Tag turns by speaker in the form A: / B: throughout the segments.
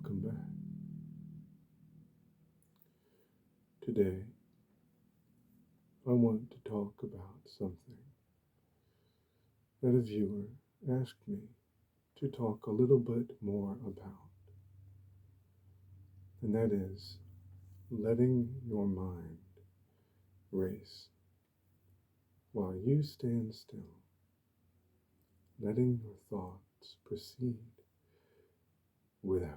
A: Welcome back. Today, I want to talk about something that a viewer asked me to talk a little bit more about, and that is letting your mind race while you stand still, letting your thoughts proceed without you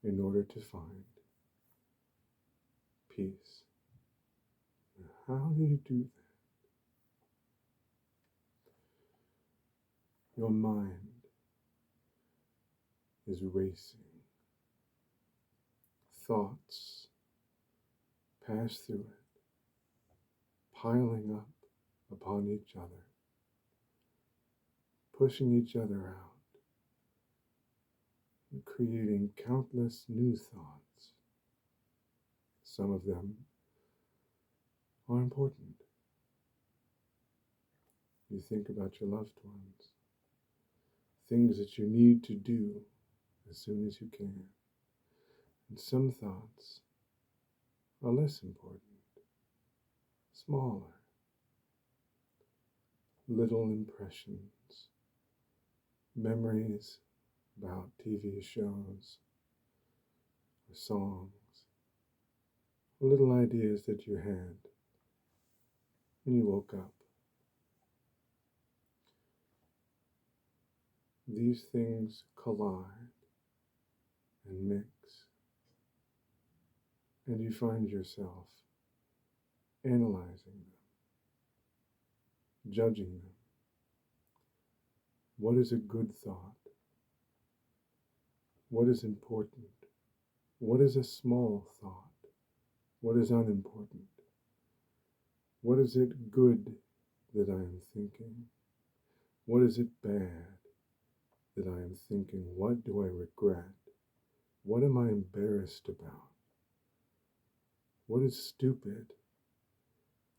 A: in order to find peace. Now, how do you do that? Your mind is racing. Thoughts pass through it, piling up upon each other, pushing each other out, and creating countless new thoughts. Some of them are important. You think about your loved ones, things that you need to do as soon as you can. And some thoughts are less important, smaller, little impressions, memories about TV shows or songs, little ideas that you had when you woke up. These things collide and mix, and you find yourself analyzing them, judging them. What is a good thought? What is important? What is a small thought? What is unimportant? What is it good that I am thinking? What is it bad that I am thinking? What do I regret? What am I embarrassed about? What is stupid?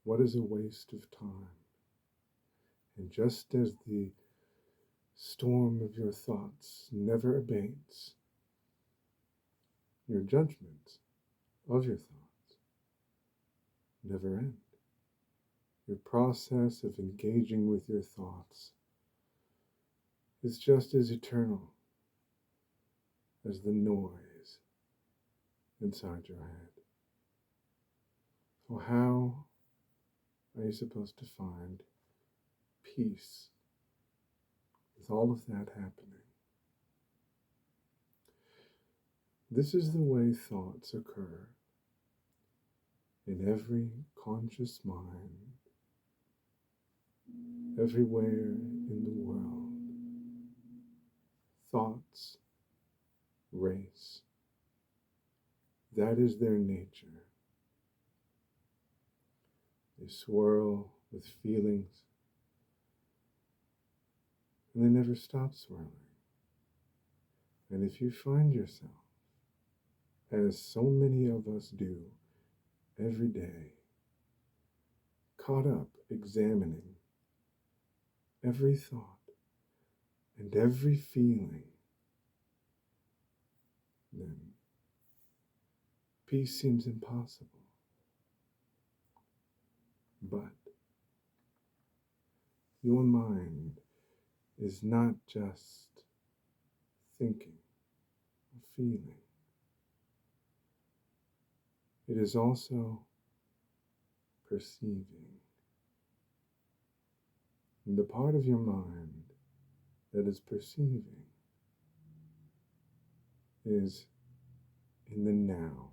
A: What is a waste of time? And just as the storm of your thoughts never abates, your judgments of your thoughts never end. Your process of engaging with your thoughts is just as eternal as the noise inside your head. So how are you supposed to find peace with all of that happening? This is the way thoughts occur in every conscious mind, everywhere in the world. Thoughts race. That is their nature. They swirl with feelings, and they never stop swirling. And if you find yourself, as so many of us do every day, caught up examining every thought and every feeling, then peace seems impossible. But your mind is not just thinking or feeling. It is also perceiving. And the part of your mind that is perceiving is in the now,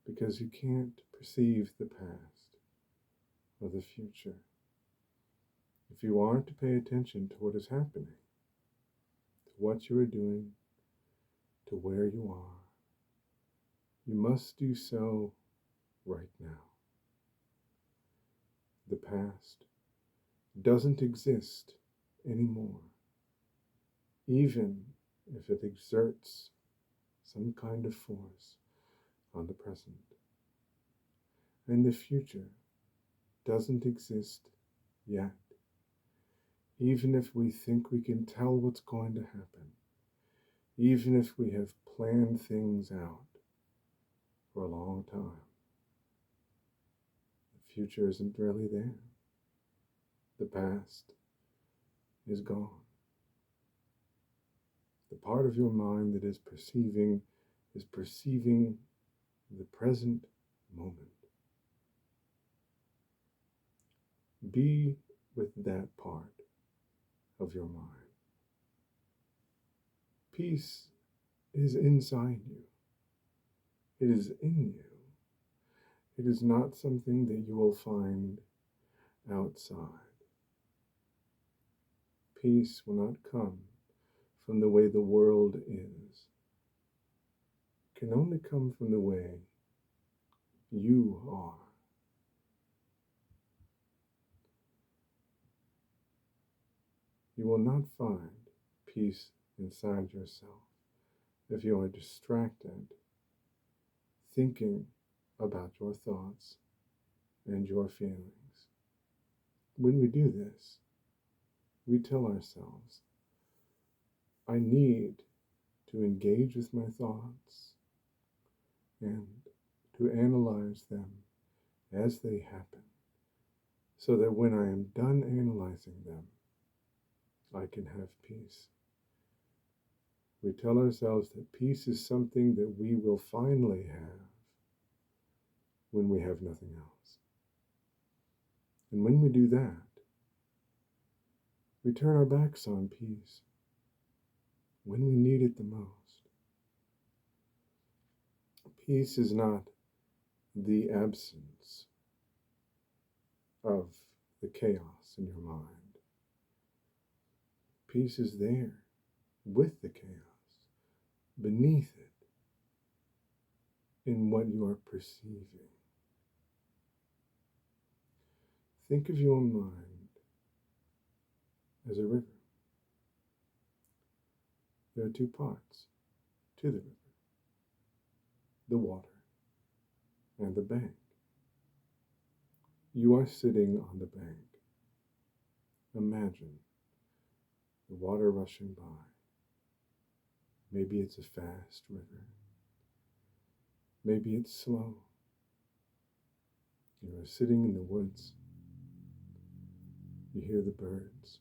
A: because you can't perceive the past or the future if you aren't to pay attention to what is happening, to what you are doing, to where you are. You must do so right now. The past doesn't exist anymore, even if it exerts some kind of force on the present. And the future doesn't exist yet, even if we think we can tell what's going to happen, even if we have planned things out for a long time. The future isn't really there. The past is gone. The part of your mind that is perceiving the present moment. Be with that part of your mind. Peace is inside you. It is in you. It is not something that you will find outside. Peace will not come from the way the world is. It can only come from the way you are. You will not find peace inside yourself if you are distracted thinking about your thoughts and your feelings. When we do this, we tell ourselves, I need to engage with my thoughts and to analyze them as they happen, so that when I am done analyzing them, I can have peace. We tell ourselves that peace is something that we will finally have when we have nothing else. And when we do that, we turn our backs on peace when we need it the most. Peace is not the absence of the chaos in your mind. Peace is there with the chaos, beneath it, in what you are perceiving. Think of your mind as a river. There are two parts to the river: the water and the bank. You are sitting on the bank. Imagine the water rushing by. Maybe it's a fast river. Maybe it's slow. You are sitting in the woods. You hear the birds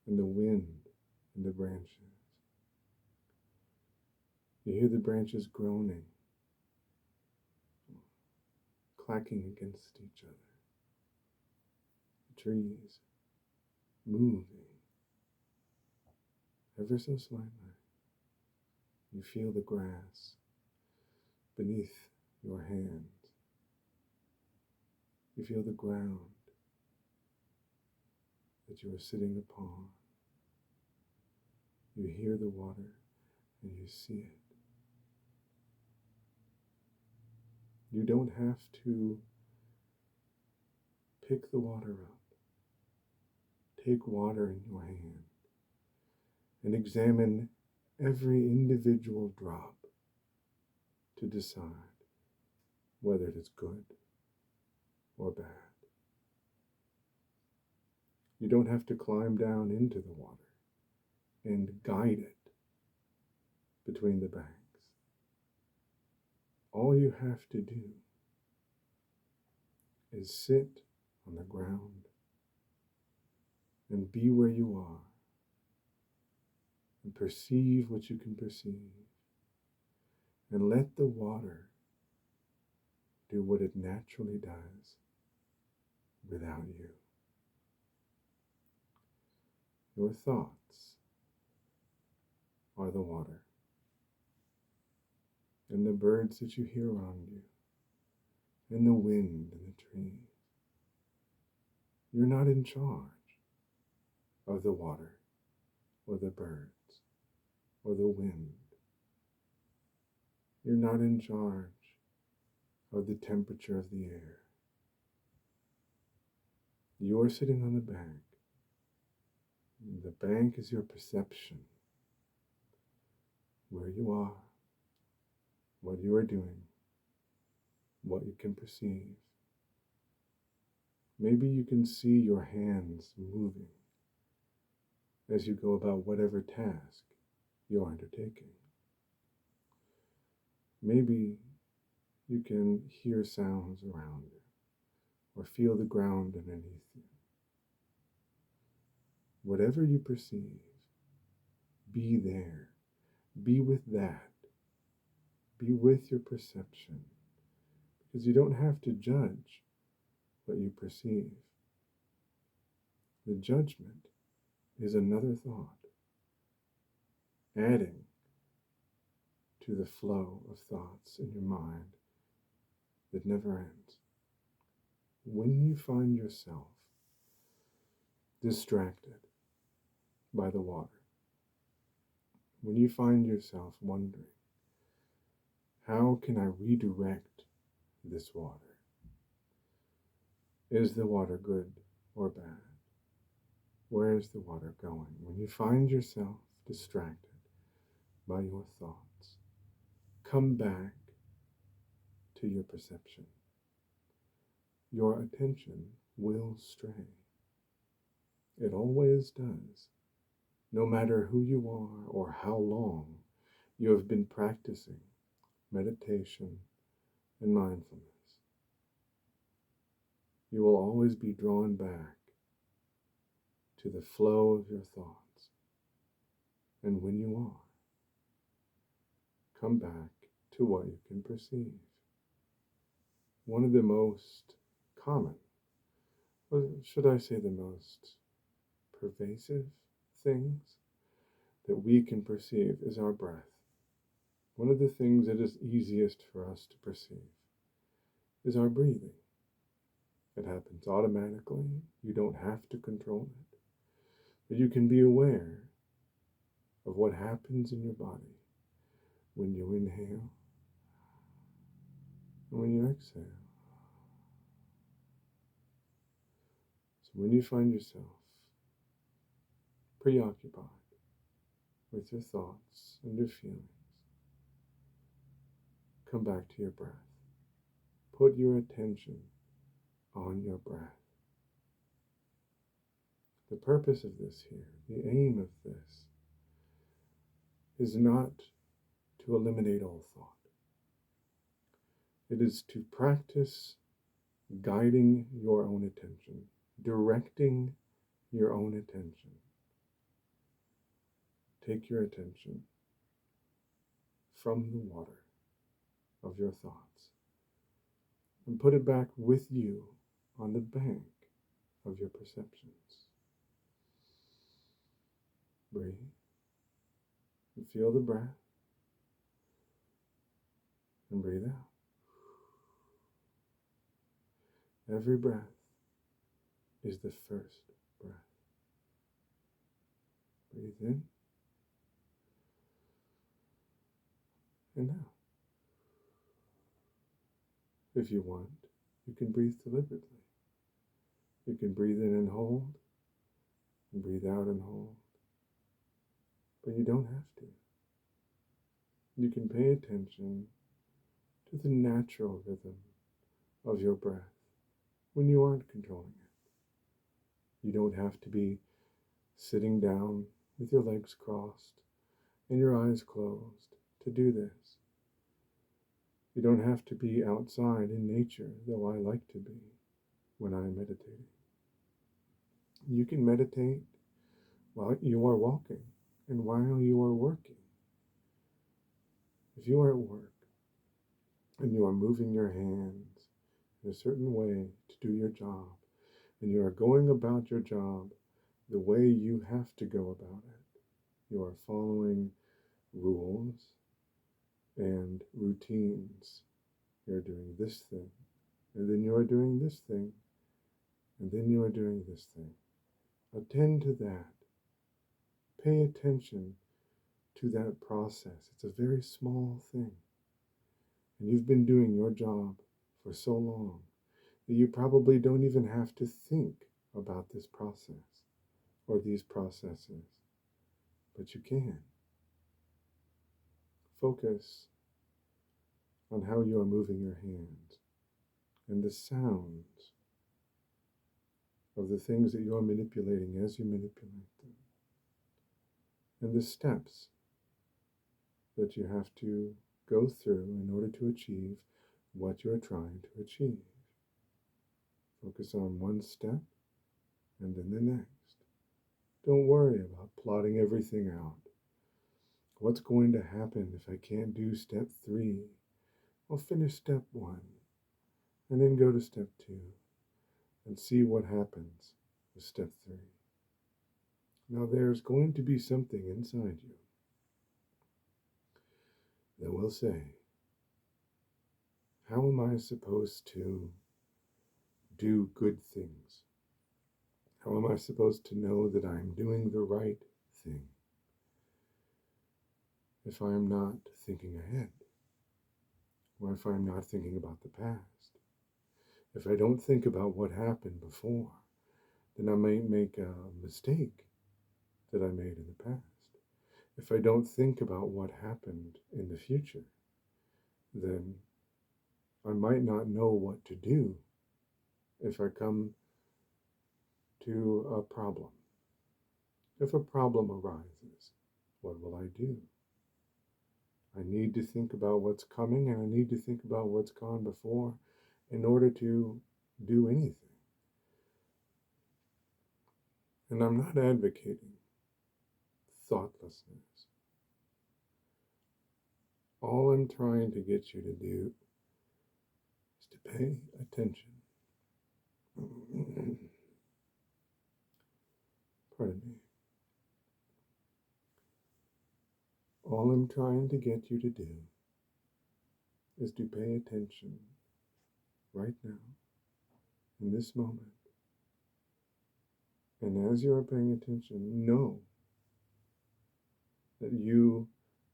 A: and the wind in the branches. You hear the branches groaning, clacking against each other. The trees moving ever so slightly. You feel the grass beneath your hands. You feel the ground that you are sitting upon. You hear the water and you see it. You don't have to pick the water up. Take water in your hand and examine every individual drop to decide whether it is good or bad. You don't have to climb down into the water and guide it between the banks. All you have to do is sit on the ground and be where you are and perceive what you can perceive, and let the water do what it naturally does without you. Your thoughts are the water, and the birds that you hear around you, and the wind and the trees. You're not in charge of the water or the birds or the wind. You're not in charge of the temperature of the air. You're sitting on the bank. The bank is your perception, where you are, what you are doing, what you can perceive. Maybe you can see your hands moving as you go about whatever task you're undertaking. Maybe you can hear sounds around you or feel the ground underneath you. Whatever you perceive, be there. Be with that. Be with your perception. Because you don't have to judge what you perceive. The judgment is another thought, adding to the flow of thoughts in your mind that never ends. When you find yourself distracted by the water, when you find yourself wondering, how can I redirect this water? Is the water good or bad? Where is the water going? When you find yourself distracted by your thoughts, come back to your perception. Your attention will stray. It always does, no matter who you are or how long you have been practicing meditation and mindfulness. You will always be drawn back to the flow of your thoughts. And when you are, come back to what you can perceive. One of the most common, or should I say the most pervasive things that we can perceive is our breath. One of the things that is easiest for us to perceive is our breathing. It happens automatically. You don't have to control it. But you can be aware of what happens in your body when you inhale and when you exhale. So when you find yourself preoccupied with your thoughts and your feelings, come back to your breath. Put your attention on your breath. The purpose of this here, the aim of this, is not to eliminate all thought. It is to practice guiding your own attention, directing your own attention. Take your attention from the water of your thoughts and put it back with you on the bank of your perceptions. Breathe and feel the breath and breathe out. Every breath is the first breath. Breathe in and out. If you want, you can breathe deliberately. You can breathe in and hold, and breathe out and hold. But you don't have to. You can pay attention to the natural rhythm of your breath when you aren't controlling it. You don't have to be sitting down with your legs crossed and your eyes closed to do this. You don't have to be outside in nature, though I like to be when I'm meditating. You can meditate while you are walking and while you are working. If you are at work and you are moving your hands in a certain way to do your job, and you are going about your job the way you have to go about it, you are following rules and routines. You're doing this thing, and then you are doing this thing, and then you are doing this thing. Attend to that. Pay attention to that process. It's a very small thing. And you've been doing your job for so long that you probably don't even have to think about this process or these processes. But you can. Focus on how you are moving your hands and the sounds of the things that you are manipulating as you manipulate them. and the steps that you have to go through in order to achieve what you're trying to achieve. Focus on one step and then the next. Don't worry about plotting everything out. What's going to happen if I can't do step 3? I'll finish step 1 and then go to step 2 and see what happens with step 3. Now there's going to be something inside you that will say, how am I supposed to do good things? How am I supposed to know that I'm doing the right thing if I'm not thinking ahead? Or if I'm not thinking about the past? If I don't think about what happened before, then I might make a mistake that I made in the past. If I don't think about what happened in the future, then I might not know what to do if I come to a problem. If a problem arises, what will I do? I need to think about what's coming, and I need to think about what's gone before in order to do anything. And I'm not advocating thoughtlessness. All I'm trying to get you to do is to pay attention. Pardon me. All I'm trying to get you to do is to pay attention right now, in this moment. And as you are paying attention, know that you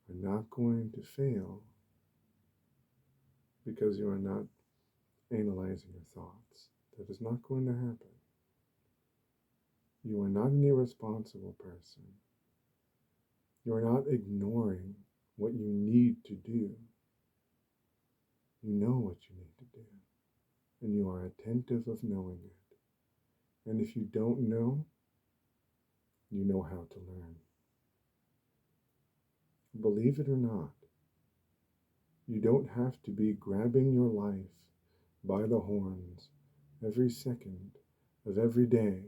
A: are not going to fail because you are not analyzing your thoughts. That is not going to happen. You are not an irresponsible person. You are not ignoring what you need to do. You know what you need to do, and you are attentive of knowing it. And if you don't know, you know how to learn. Believe it or not, you don't have to be grabbing your life by the horns every second of every day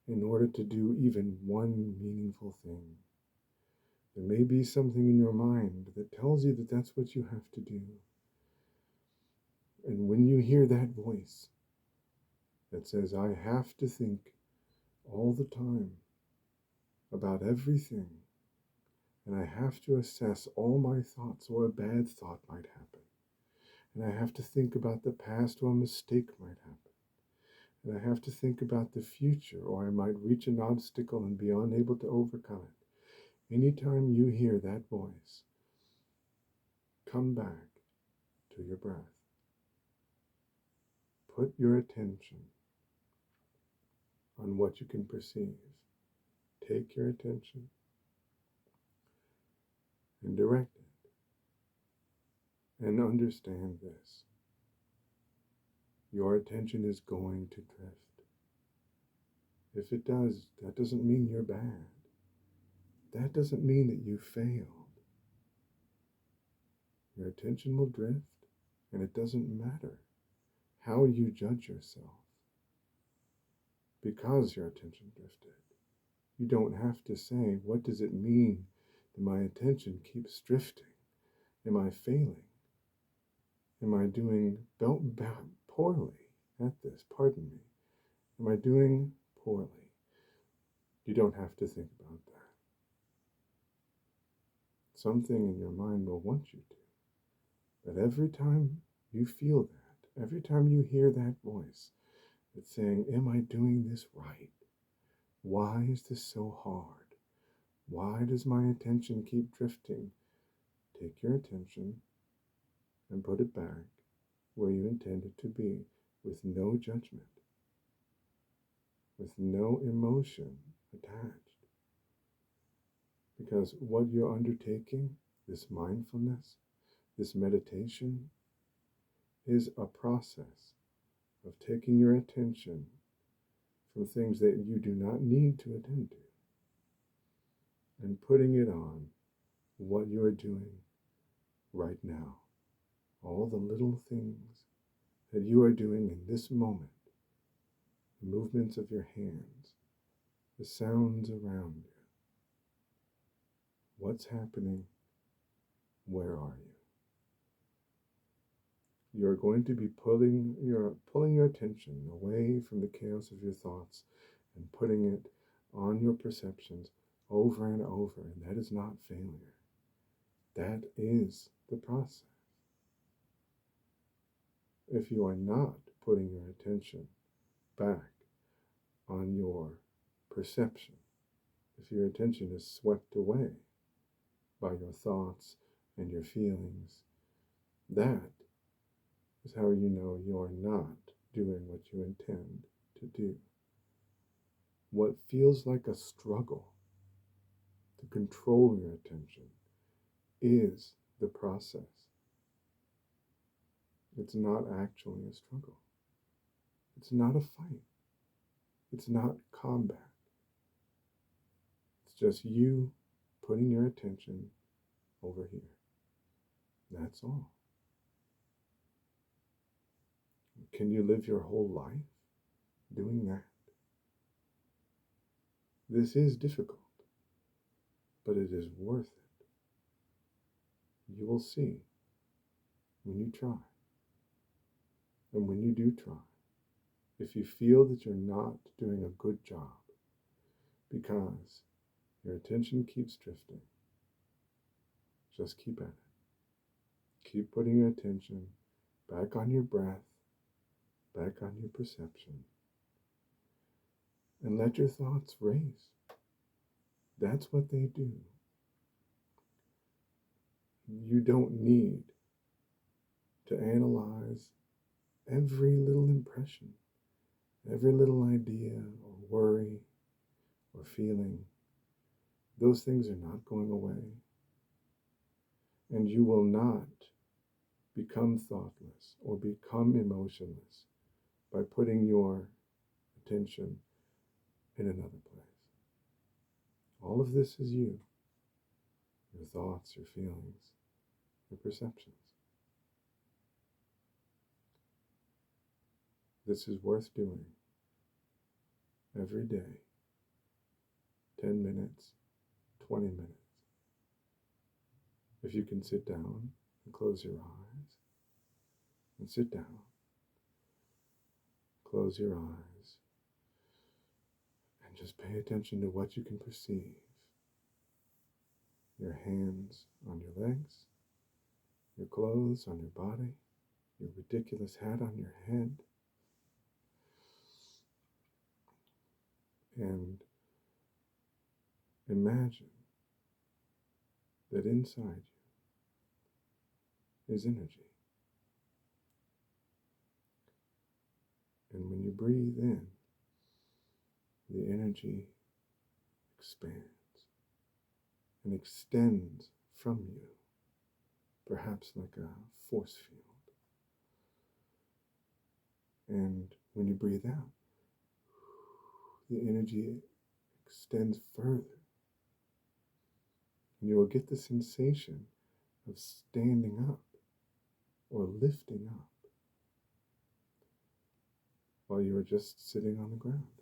A: in order to do even one meaningful thing. There may be something in your mind that tells you that that's what you have to do. And when you hear that voice that says, I have to think all the time about everything, and I have to assess all my thoughts, or a bad thought might happen, and I have to think about the past, or a mistake might happen, and I have to think about the future, or I might reach an obstacle and be unable to overcome it. Anytime you hear that voice, come back to your breath. Put your attention on what you can perceive. Take your attention and direct it. And understand this. Your attention is going to drift. If it does, that doesn't mean you're bad. That doesn't mean that you failed. Your attention will drift, and it doesn't matter how you judge yourself because your attention drifted. You don't have to say, what does it mean that my attention keeps drifting? Am I failing? Am I doing poorly at this? Pardon me. Am I doing poorly? You don't have to think about that. Something in your mind will want you to. But every time you feel that, every time you hear that voice that's saying, am I doing this right? Why is this so hard? Why does my attention keep drifting? Take your attention and put it back where you intend it to be, with no judgment, with no emotion attached. Because what you're undertaking, this mindfulness, this meditation, is a process of taking your attention from things that you do not need to attend to, and putting it on what you're doing right now. All the little things that you are doing in this moment, the movements of your hands, the sounds around you. What's happening? Where are you? You're going to be pulling your attention away from the chaos of your thoughts and putting it on your perceptions over and over, and that is not failure. That is the process. If you are not putting your attention back on your perception, if your attention is swept away by your thoughts and your feelings, that is how you know you are not doing what you intend to do. What feels like a struggle to control your attention is the process. It's not actually a struggle. It's not a fight. It's not combat. It's just you putting your attention over here. That's all. Can you live your whole life doing that? This is difficult, but it is worth it. You will see when you try. And when you do try, if you feel that you're not doing a good job because your attention keeps drifting, just keep at it. Keep putting your attention back on your breath, back on your perception, and let your thoughts race. That's what they do. You don't need to analyze every little impression, every little idea or worry or feeling. Those things are not going away. And you will not become thoughtless or become emotionless by putting your attention in another place. All of this is you, your thoughts, your feelings, your perceptions. This is worth doing every day, 10 minutes, 20 minutes. If you can sit down and close your eyes, and sit down, close your eyes, and just pay attention to what you can perceive. Your hands on your legs, your clothes on your body, your ridiculous hat on your head, and imagine that inside you is energy. And when you breathe in, the energy expands and extends from you, perhaps like a force field. And when you breathe out, the energy extends further. And you will get the sensation of standing up or lifting up while you are just sitting on the ground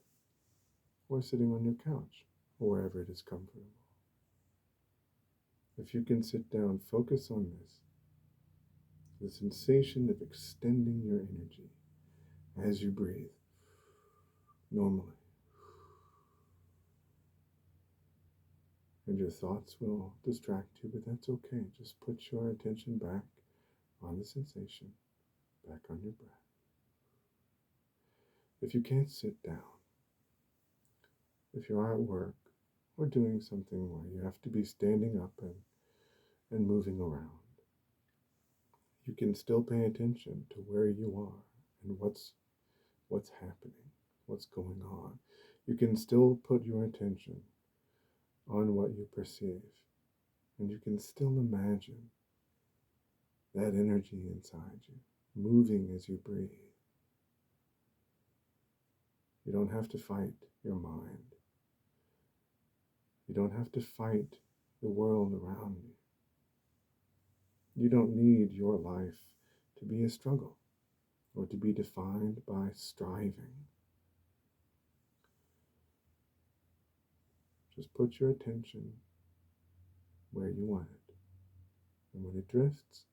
A: or sitting on your couch or wherever it is comfortable. If you can sit down, focus on this, the sensation of extending your energy as you breathe normally. And your thoughts will distract you, but that's okay. Just put your attention back on the sensation, back on your breath. If you can't sit down, if you are at work or doing something where you have to be standing up and moving around, you can still pay attention to where you are and what's happening, what's going on. You can still put your attention on what you perceive, and you can still imagine that energy inside you moving as you breathe. You don't have to fight your mind. You don't have to fight the world around you. You don't need your life to be a struggle or to be defined by striving. Just put your attention where you want it. And when it drifts,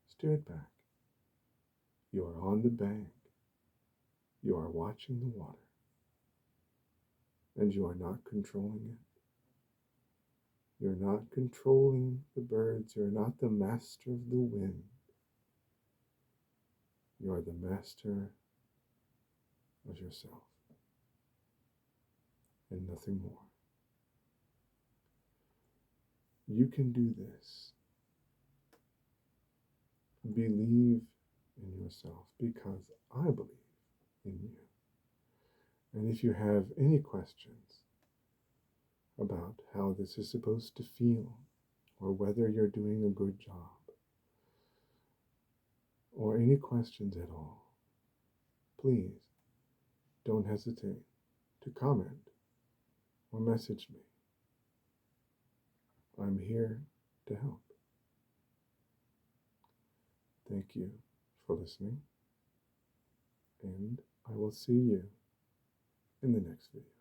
A: steer it back. You are on the bank. You are watching the water. And you are not controlling it. You're not controlling the birds. You're not the master of the wind. You are the master of yourself and nothing more. You can do this. Believe in yourself because I believe in you. And if you have any questions about how this is supposed to feel, or whether you're doing a good job, or any questions at all, please don't hesitate to comment or message me. I'm here to help. Thank you for listening, and I will see you in the next video.